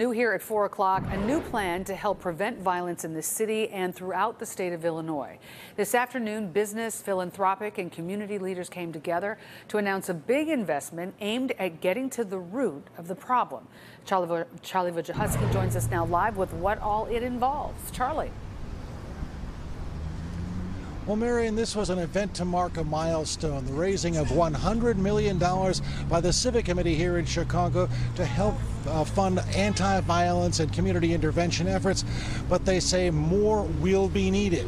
New here at 4 o'clock, a new plan to help prevent violence in the city and throughout the state of Illinois. This afternoon, business, philanthropic, and community leaders came together to announce a big investment aimed at getting to the root of the problem. Charlie Wojciechowski joins us now live with what all it involves. Charlie. Well, Marion, this was an event to mark a milestone, the raising of $100 million by the Civic Committee here in Chicago to help fund anti-violence and community intervention efforts, but they say more will be needed.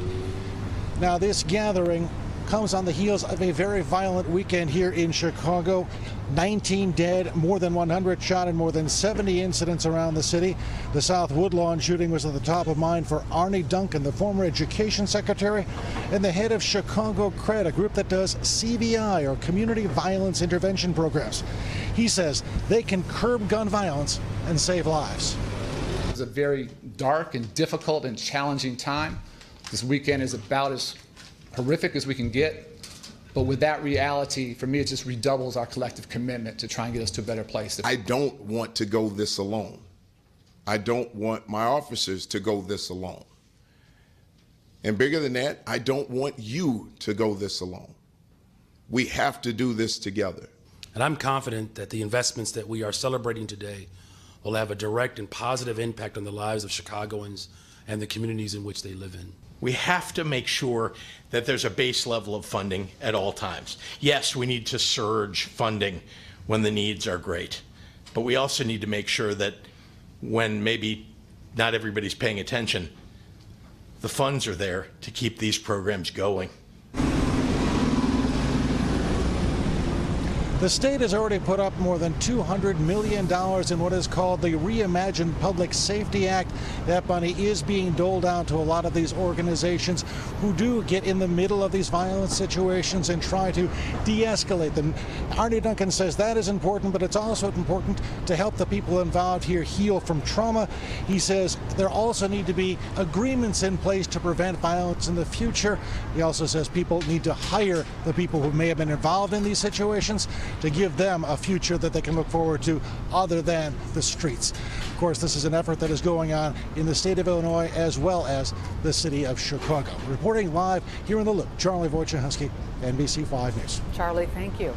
Now, this gathering comes on the heels of a very violent weekend here in Chicago. 19 dead, more than 100 shot, and more than 70 incidents around the city. The South Woodlawn shooting was at the top of mind for Arnie Duncan, the former education secretary and the head of Chicago CRED, a group that does CVI, or Community Violence Intervention Programs. He says they can curb gun violence and save lives. It's a very dark and difficult and challenging time. This weekend is about as horrific as we can get, but with that reality, for me, it just redoubles our collective commitment to try and get us to a better place. I don't want to go this alone. I don't want my officers to go this alone. And bigger than that, I don't want you to go this alone. We have to do this together. And I'm confident that the investments that we are celebrating today will have a direct and positive impact on the lives of Chicagoans and the communities in which they live in. We have to make sure that there's a base level of funding at all times. Yes, we need to surge funding when the needs are great, but we also need to make sure that when maybe not everybody's paying attention, the funds are there to keep these programs going. The state has already put up more than $200 million in what is called the Reimagined Public Safety Act. That money is being doled out to a lot of these organizations who do get in the middle of these violent situations and try to de-escalate them. Arnie Duncan says that is important, but it's also important to help the people involved here heal from trauma. He says there also need to be agreements in place to prevent violence in the future. He also says people need to hire the people who may have been involved in these situations to give them a future that they can look forward to other than the streets. Of course, this is an effort that is going on in the state of Illinois as well as the city of Chicago. Reporting live here in the Loop, Charlie Wojciechowski, NBC 5 News. Charlie, thank you.